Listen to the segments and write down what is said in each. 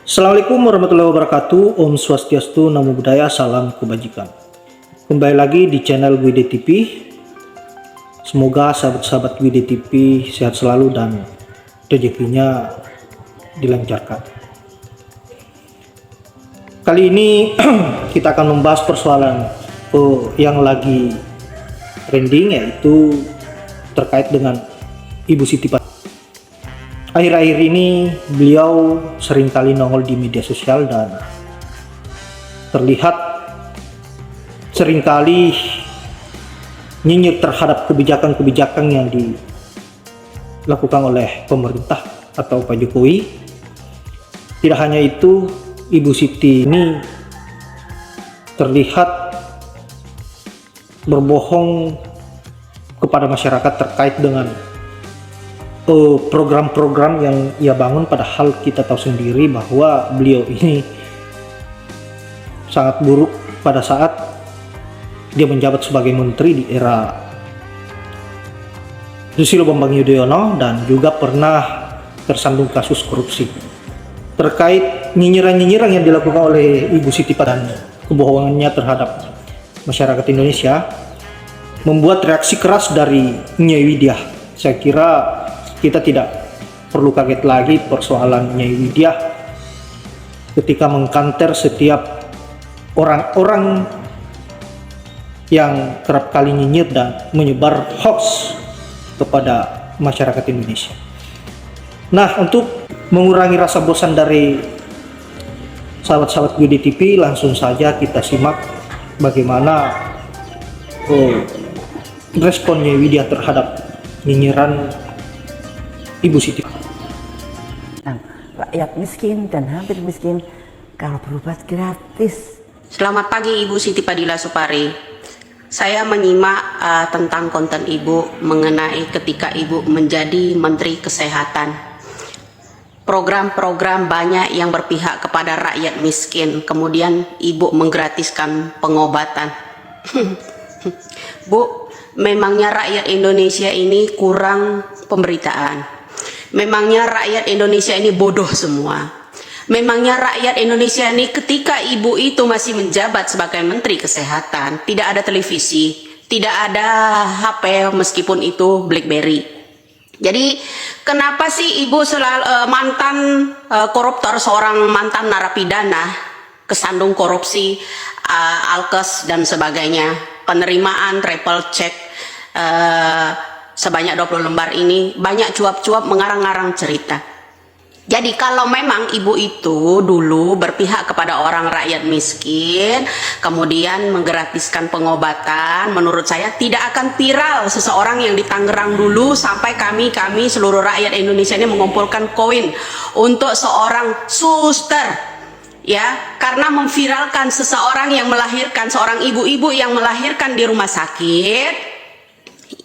Assalamualaikum warahmatullahi wabarakatuh. Om Swastiastu, Namo Buddhaya, salam kebajikan. Kembali lagi di channel Gwide TV. Semoga sahabat-sahabat Gwide TV sehat selalu dan rezekinya dilancarkan. Kali ini kita akan membahas persoalan yang lagi trending, yaitu terkait dengan Ibu Siti Padalarang. Akhir-akhir ini beliau seringkali nongol di media sosial dan terlihat seringkali nyinyir terhadap kebijakan-kebijakan yang dilakukan oleh pemerintah atau Pak Jokowi. Tidak hanya itu, Ibu Siti ini terlihat berbohong kepada masyarakat terkait dengan program-program yang ia bangun, padahal kita tahu sendiri bahwa beliau ini sangat buruk pada saat dia menjabat sebagai menteri di era Susilo Bambang Yudhoyono dan juga pernah tersandung kasus korupsi. Terkait nyinyiran-nyinyiran yang dilakukan oleh Ibu Siti Padalarang dan kebohongannya terhadap masyarakat Indonesia membuat reaksi keras dari Nyai Widiah. Saya kira kita tidak perlu kaget lagi persoalan Nyai Widiah ketika mengkanter setiap orang-orang yang kerap kali nyinyir dan menyebar hoax kepada masyarakat Indonesia. Nah, untuk mengurangi rasa bosan dari sahabat-sahabat Gwide TV, langsung saja kita simak bagaimana respon Nyai Widiah terhadap nyinyiran Ibu Siti. Rakyat miskin dan hampir miskin kalau berobat gratis. Selamat pagi Ibu Siti Padila Supari. Saya menyimak tentang konten Ibu mengenai ketika Ibu menjadi Menteri Kesehatan. Program-program banyak yang berpihak kepada rakyat miskin, kemudian Ibu menggratiskan pengobatan. Bu, memangnya rakyat Indonesia ini kurang pemberitaan. Memangnya rakyat Indonesia ini bodoh semua. Memangnya rakyat Indonesia ini ketika Ibu itu masih menjabat sebagai Menteri Kesehatan, tidak ada televisi, tidak ada HP meskipun itu BlackBerry. Jadi kenapa sih Ibu selalu mantan koruptor, seorang mantan narapidana, kesandung korupsi, alkes dan sebagainya, penerimaan triple check sebanyak 20 lembar ini, banyak cuap-cuap mengarang-arang cerita. Jadi kalau memang Ibu itu dulu berpihak kepada orang rakyat miskin, kemudian menggratiskan pengobatan, menurut saya tidak akan viral seseorang yang di Tangerang dulu sampai kami seluruh rakyat Indonesia ini mengumpulkan koin untuk seorang suster, ya, karena memviralkan seseorang yang melahirkan, seorang ibu-ibu yang melahirkan di rumah sakit,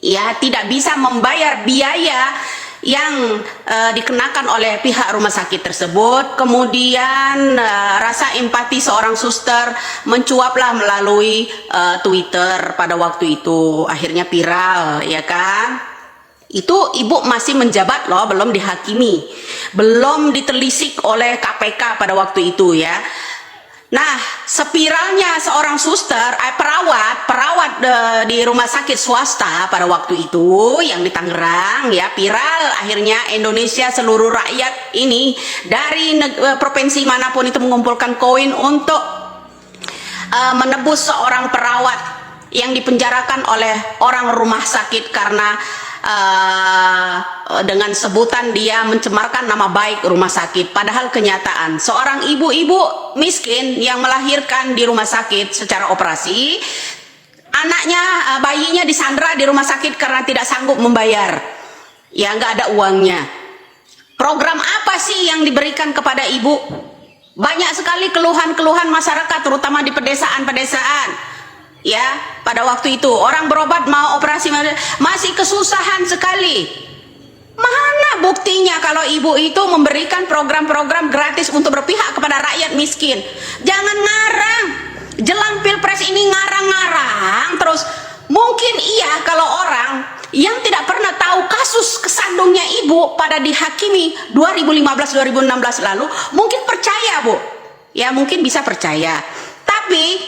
ya, tidak bisa membayar biaya yang dikenakan oleh pihak rumah sakit tersebut. Kemudian rasa empati seorang suster mencuaplah melalui Twitter pada waktu itu, akhirnya viral, ya kan. Itu Ibu masih menjabat loh, belum dihakimi, belum ditelisik oleh KPK pada waktu itu, ya. Nah, spiralnya seorang suster, perawat di rumah sakit swasta pada waktu itu yang di Tangerang, ya, viral. Akhirnya Indonesia, seluruh rakyat ini dari provinsi manapun itu mengumpulkan koin untuk menebus seorang perawat yang dipenjarakan oleh orang rumah sakit karena dengan sebutan dia mencemarkan nama baik rumah sakit. Padahal kenyataan seorang ibu-ibu miskin yang melahirkan di rumah sakit secara operasi, anaknya, bayinya disandra di rumah sakit karena tidak sanggup membayar, ya, nggak ada uangnya. Program apa sih yang diberikan kepada ibu? Banyak sekali keluhan-keluhan masyarakat, terutama di pedesaan-pedesaan. Ya, pada waktu itu orang berobat mau operasi masih kesusahan sekali. Mana buktinya kalau Ibu itu memberikan program-program gratis untuk berpihak kepada rakyat miskin? Jangan ngarang. Jelang Pilpres ini ngarang-ngarang terus. Mungkin iya kalau orang yang tidak pernah tahu kasus kesandungnya ibu pada dihakimi 2015-2016 lalu mungkin percaya percaya, Bu. Ya, mungkin bisa percaya. Tapi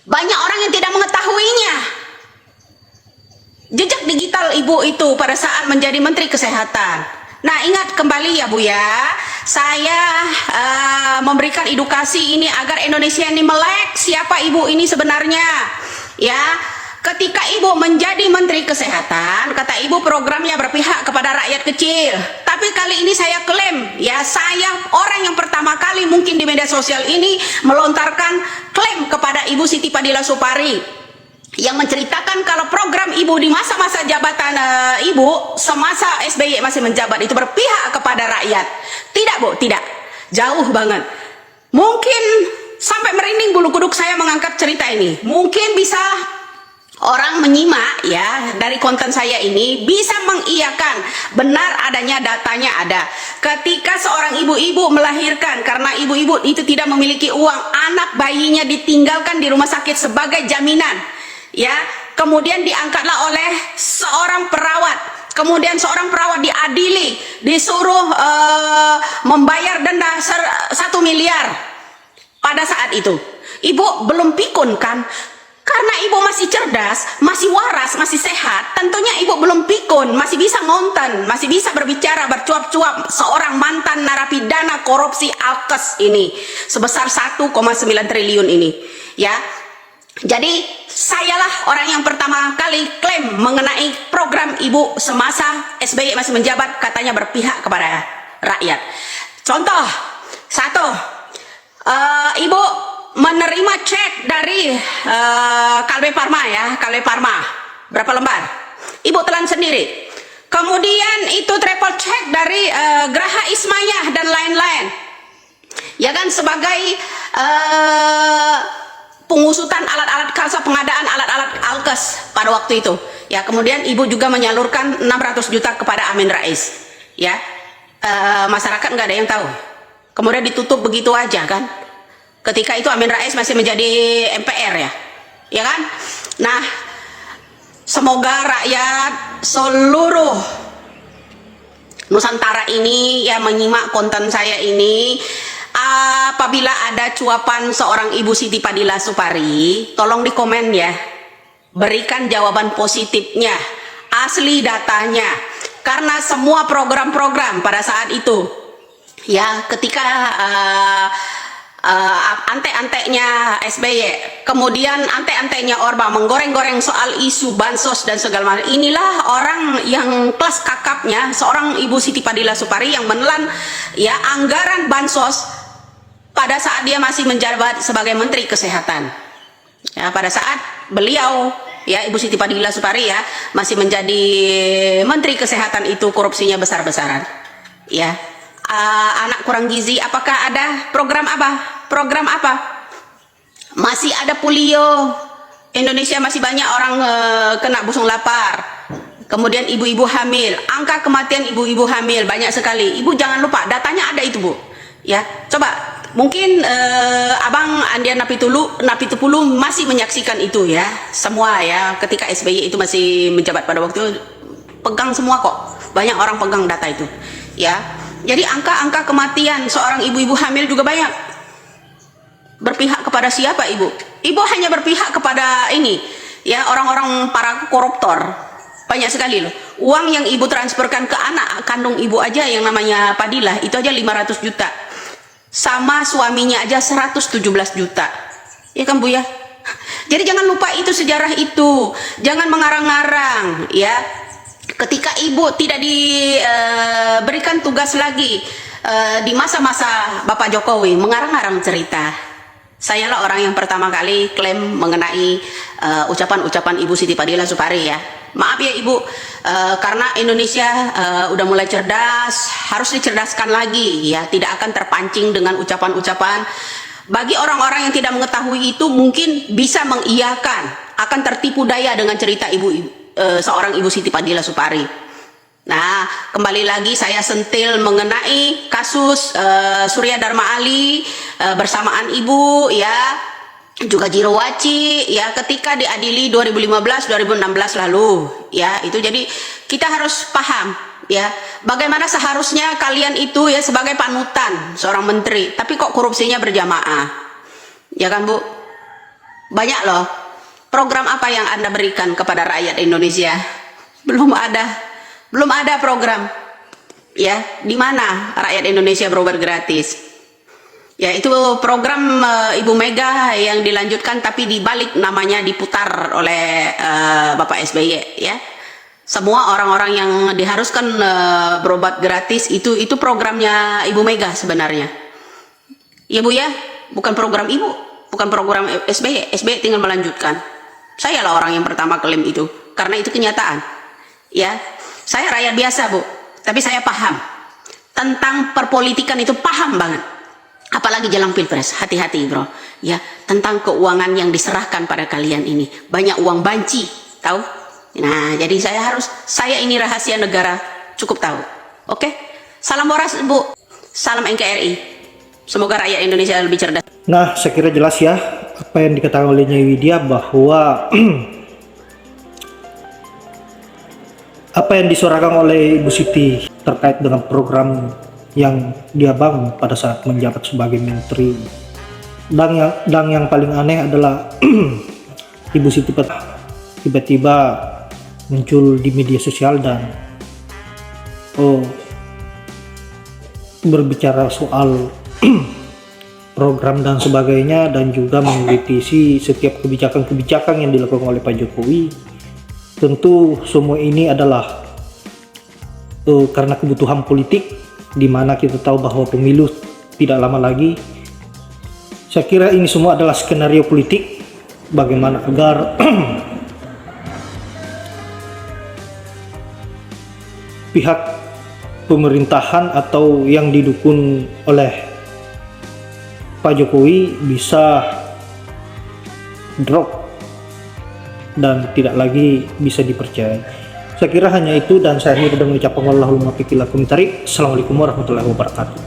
banyak orang yang tidak mengetahuinya. Jejak digital Ibu itu pada saat menjadi Menteri Kesehatan. Nah, ingat kembali ya Bu ya, saya memberikan edukasi ini agar Indonesia ini melek siapa Ibu ini sebenarnya. Ya, ketika Ibu menjadi Menteri Kesehatan, kata Ibu programnya berpihak kepada rakyat kecil. Tapi kali ini saya klaim, ya saya orang yang pertama kali mungkin di media sosial ini melontarkan klaim kepada Ibu Siti Fadila Supari yang menceritakan kalau program Ibu di masa-masa jabatan Ibu semasa SBY masih menjabat itu berpihak kepada rakyat. Tidak Bu, tidak. Jauh banget. Mungkin sampai merinding bulu kuduk saya mengangkat cerita ini. Mungkin bisa orang menyimak ya dari konten saya ini bisa mengiyakan benar adanya datanya ada. Ketika seorang ibu-ibu melahirkan karena ibu-ibu itu tidak memiliki uang, anak bayinya ditinggalkan di rumah sakit sebagai jaminan. Ya, kemudian diangkatlah oleh seorang perawat. Kemudian seorang perawat diadili, disuruh membayar denda 1 miliar. Pada saat itu, Ibu belum pikun kan? Karena Ibu masih cerdas, masih waras, masih sehat, tentunya Ibu belum pikun, masih bisa ngonten, masih bisa berbicara, bercuap-cuap seorang mantan narapidana korupsi Alkes ini sebesar 1,9 triliun ini, ya. Jadi sayalah orang yang pertama kali klaim mengenai program Ibu semasa SBY masih menjabat, katanya berpihak kepada rakyat. Contoh, satu, Ibu menerima cek dari Kalbe Farma ya, Kalbe Farma. Berapa lembar? Ibu telan sendiri. Kemudian itu travel check dari Graha Ismayah dan lain-lain. Ya kan, sebagai pengusutan alat-alat kalsa, pengadaan alat-alat Alkes pada waktu itu. Ya, kemudian Ibu juga menyalurkan 600 juta kepada Amin Rais. Ya, masyarakat nggak ada yang tahu. Kemudian ditutup begitu aja kan. Ketika itu Amin Rais masih menjadi MPR ya kan? Nah, semoga rakyat seluruh Nusantara ini yang menyimak konten saya ini, apabila ada cuapan seorang Ibu Siti Fadila Supari, tolong di komen ya, berikan jawaban positifnya, asli datanya, karena semua program-program pada saat itu, ya ketika ante-antenya SBY, kemudian ante-antenya Orba menggoreng-goreng soal isu bansos dan segala macam. Inilah orang yang kelas kakapnya seorang Ibu Siti Fadila Supari yang menelan ya anggaran bansos pada saat dia masih menjabat sebagai Menteri Kesehatan. Ya, pada saat beliau ya Ibu Siti Fadila Supari ya masih menjadi Menteri Kesehatan itu korupsinya besar-besaran. Ya. Anak kurang gizi, apakah ada program apa? Program apa? Masih ada polio. Indonesia masih banyak orang kena busung lapar. Kemudian ibu-ibu hamil, angka kematian ibu-ibu hamil banyak sekali. Ibu jangan lupa datanya ada itu Bu. Ya, coba mungkin Abang Andian Napitupulu masih menyaksikan itu ya. Semua ya, ketika SBY itu masih menjabat pada waktu itu pegang semua kok. Banyak orang pegang data itu. Ya. Jadi angka-angka kematian seorang ibu-ibu hamil juga banyak. Berpihak kepada siapa Ibu? Ibu hanya berpihak kepada ini, ya orang-orang para koruptor. Banyak sekali loh. Uang yang Ibu transferkan ke anak kandung Ibu aja yang namanya Fadilah, itu aja 500 juta. Sama suaminya aja 117 juta. Ya kan Bu ya? Jadi jangan lupa itu sejarah itu. Jangan mengarang-arang ya. Ketika Ibu tidak diberikan tugas lagi di masa-masa Bapak Jokowi mengarang-arang cerita, sayalah orang yang pertama kali klaim mengenai ucapan-ucapan Ibu Siti Fadila Supari ya. Maaf ya Ibu, karena Indonesia udah mulai cerdas, harus dicerdaskan lagi ya, tidak akan terpancing dengan ucapan-ucapan. Bagi orang-orang yang tidak mengetahui itu mungkin bisa mengiyakan, akan tertipu daya dengan cerita seorang Ibu Siti Fadila Supari. Nah, kembali lagi saya sentil mengenai kasus Surya Dharma Ali bersamaan Ibu ya. juga Jiro Waci ya ketika diadili 2015-2016 lalu ya itu. Jadi kita harus paham ya bagaimana seharusnya kalian itu ya sebagai panutan seorang menteri, tapi kok korupsinya berjamaah ya kan Bu. Banyak loh program apa yang Anda berikan kepada rakyat Indonesia. Belum ada program ya di mana rakyat Indonesia berobat gratis. Ya itu program Ibu Mega yang dilanjutkan, tapi dibalik namanya diputar oleh Bapak SBY ya. Semua orang-orang yang diharuskan berobat gratis itu programnya Ibu Mega sebenarnya. Ya Bu ya, bukan program Ibu, bukan program SBY. SBY tinggal melanjutkan. Saya lah orang yang pertama klaim itu, karena itu kenyataan. Ya, saya rakyat biasa Bu, tapi saya paham tentang perpolitikan, itu paham banget. Apalagi jelang pilpres, hati-hati bro ya, tentang keuangan yang diserahkan pada kalian ini banyak uang banci, tahu. Nah jadi saya ini rahasia negara, cukup tahu. Oke, salam boras Bu, salam NKRI, semoga rakyat Indonesia lebih cerdas. Nah, saya kira jelas ya apa yang dikatakan oleh Nyai Widya, bahwa apa yang disuarakan oleh Ibu Siti terkait dengan program yang dia bangun pada saat menjabat sebagai menteri. Dan yang paling aneh adalah Ibu Siti tiba-tiba muncul di media sosial dan berbicara soal program dan sebagainya, dan juga mengkritisi setiap kebijakan-kebijakan yang dilakukan oleh Pak Jokowi. Tentu semua ini adalah karena kebutuhan politik, di mana kita tahu bahwa pemilu tidak lama lagi. Saya kira ini semua adalah skenario politik bagaimana agar pihak pemerintahan atau yang didukung oleh Pak Jokowi bisa drop dan tidak lagi bisa dipercaya. Saya kira hanya itu, dan saya akhiri dengan mengucapkan wallahul muwaffiq ila aqwamit thoriq. Assalamualaikum warahmatullahi wabarakatuh.